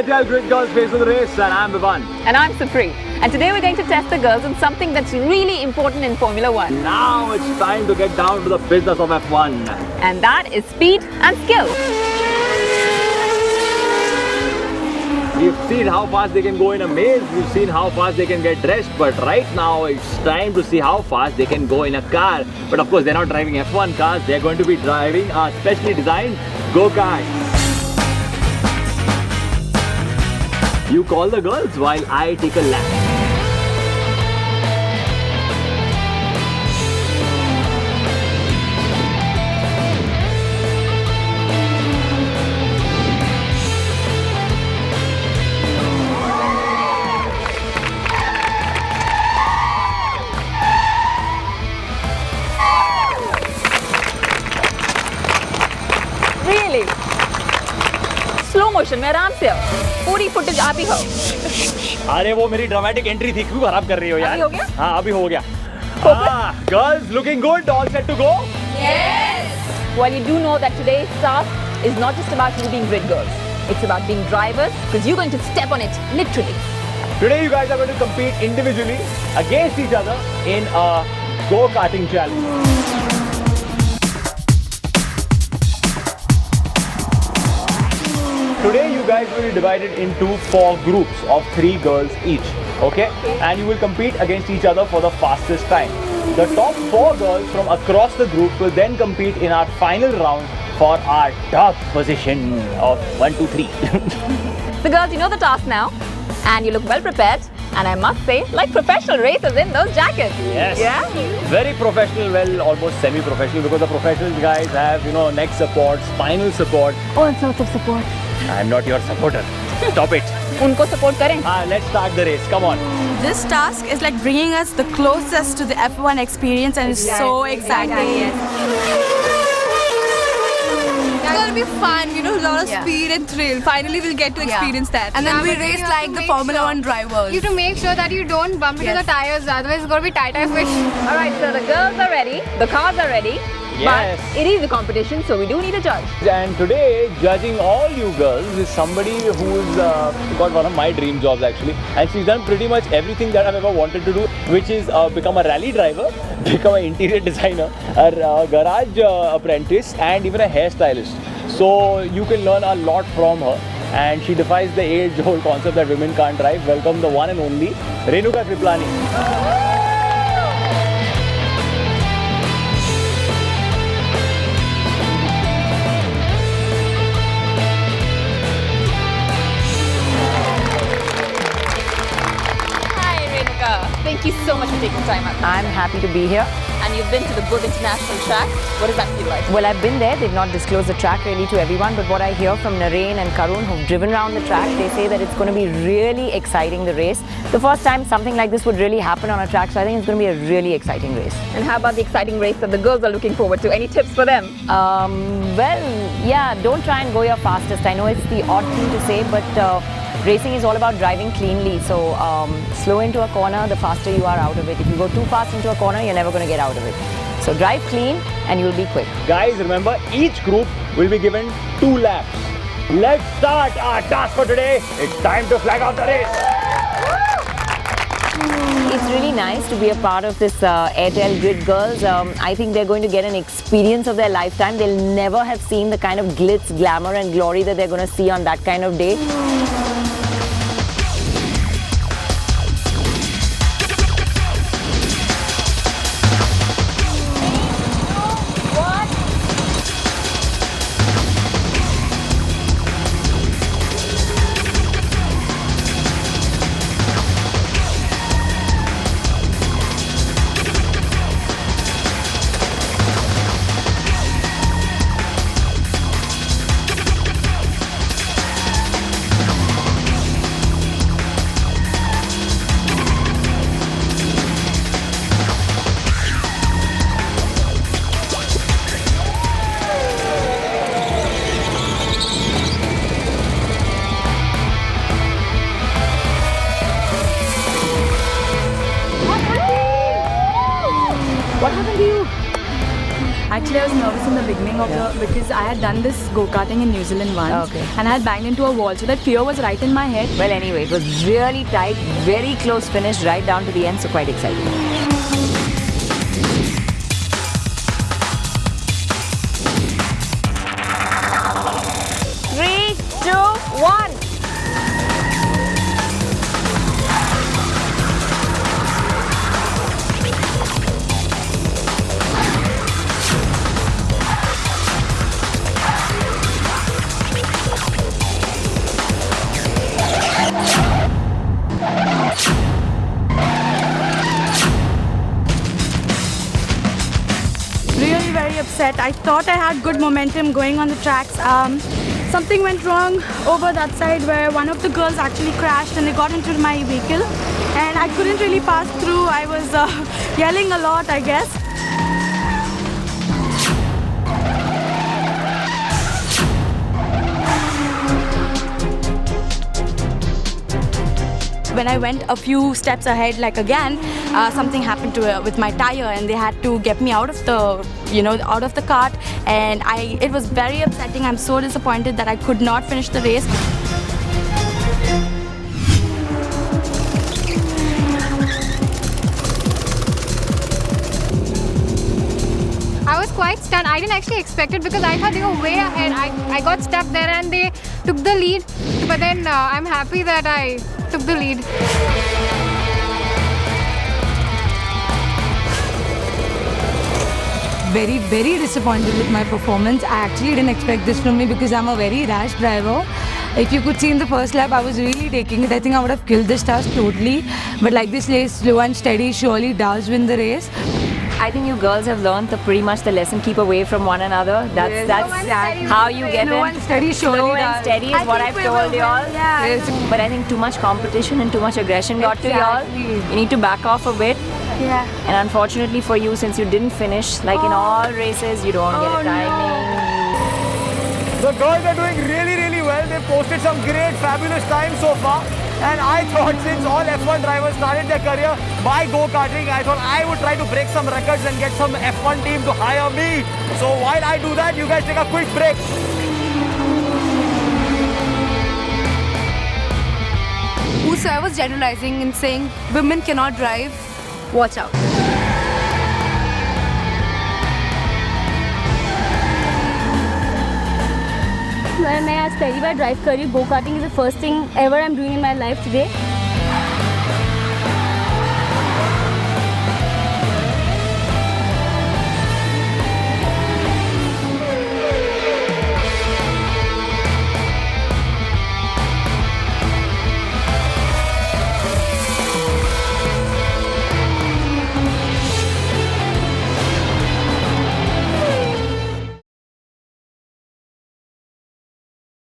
Airtel Grid Girls Face of the Race, and I'm Vivan. And I'm Supri. And today we're going to test the girls on something that's really important in Formula One. Now it's time to get down to the business of F1. And that is speed and skill. We've seen how fast they can go in a maze, we've seen how fast they can get dressed, but right now it's time to see how fast they can go in a car. But of course they're not driving F1 cars, they're going to be driving a specially designed go-kart. You call the girls while I take a lap. Really? Slow motion में आराम से हो. पूरी footage आप ही हो. अरे वो मेरी ड्रामेटिक एंट्री थी, क्यों खराब कर रही हो यार? अभी हो गया? हाँ अभी हो गया. Girls looking good, all set to go? Yes! Well, you do know that today's task is not just about you being grid girls. It's about being drivers, because you're going to step on it, literally. Today you guys are going to compete individually against each other in a go-karting challenge. Today you guys will be divided into 4 groups of 3 girls each, okay? And you will compete against each other for the fastest time. The top 4 girls from across the group will then compete in our final round for our top position of 1, 2, 3. So girls, you know the task now, and you look well prepared, and I must say, like professional racers in those jackets. Yes. Yeah? Very professional, well, almost semi-professional, because the professional guys have, neck support, spinal support. All sorts of support. I'm not your supporter. Stop it. उनको support करें. Let's start the race. Come on. This task is like bringing us the closest to the F1 experience, and it's so exciting. It's gonna be fun, a lot of speed and thrill. Finally, we'll get to experience that. And then we race like the Formula 1 drivers. You have to make sure that you don't bump into the tires, otherwise it's gonna be tight-tight fish. All right, so the girls are ready, the cars are ready. Yes. But it is a competition, so we do need a judge. And today, judging all you girls is somebody who's got one of my dream jobs actually. And she's done pretty much everything that I've ever wanted to do, which is become a rally driver, become an interior designer, a garage apprentice, and even a hairstylist. So you can learn a lot from her. And she defies the age-old concept that women can't drive. Welcome the one and only Renuka Kriplani. Thank you so much for taking time out. I'm happy to be here. And you've been to the Good International track. What does that feel like? Well, I've been there. They've not disclosed the track really to everyone, but what I hear from Naren and Karun, who've driven around the track, they say that it's going to be really exciting, the race. The first time something like this would really happen on a track, so I think it's going to be a really exciting race. And how about the exciting race that the girls are looking forward to? Any tips for them? Well, yeah, don't try and go your fastest. I know it's the odd thing to say, but racing is all about driving cleanly. So slow into a corner, the faster you are out of it. If you go too fast into a corner, you're never going to get out of it. So drive clean and you'll be quick. Guys, remember, each group will be given 2 laps. Let's start our task for today. It's time to flag out the race. It's really nice to be a part of this Airtel Grid Girls. I think they're going to get an experience of their lifetime. They'll never have seen the kind of glitz, glamour and glory that they're going to see on that kind of day. Actually, I was nervous in the beginning of because I had done this go-karting in New Zealand once, Okay. and I had banged into a wall, so that fear was right in my head. Well, anyway, it was really tight, very close finish right down to the end, so quite exciting. Three, two, one. Really very upset. I thought I had good momentum going on the tracks. Something went wrong over that side where one of the girls actually crashed and they got into my vehicle, and I couldn't really pass through. I was yelling a lot, I guess. When I went a few steps ahead, like again, something happened to with my tire, and they had to get me out of the, out of the cart. And it was very upsetting. I'm so disappointed that I could not finish the race. I was quite stunned. I didn't actually expect it because I thought they were way ahead. I got stuck there and they took the lead. But then I'm happy that I took the lead. Very, very disappointed with my performance. I actually didn't expect this from me because I'm a very rash driver. If you could see in the first lap, I was really taking it. I think I would have killed this task totally. But like this race, slow and steady surely does win the race. I think you girls have learned pretty much the lesson. Keep away from one another. That's how you get Slow it. and steady surely Slow and does. steady is what I've told y'all. Yes. But I think too much competition and too much aggression got to y'all. You need to back off a bit. Yeah. And unfortunately for you, since you didn't finish, like in all races, you don't get a timing. The girls are doing really, really well. They've posted some great, fabulous times so far. And I thought since all F1 drivers started their career by go-karting, I thought I would try to break some records and get some F1 team to hire me. So while I do that, you guys take a quick break. Whosoever's generalizing and saying women cannot drive, watch out. मैं आज पहली बार drive कर रही हूँ. Go karting is the first thing ever I am doing in my life today.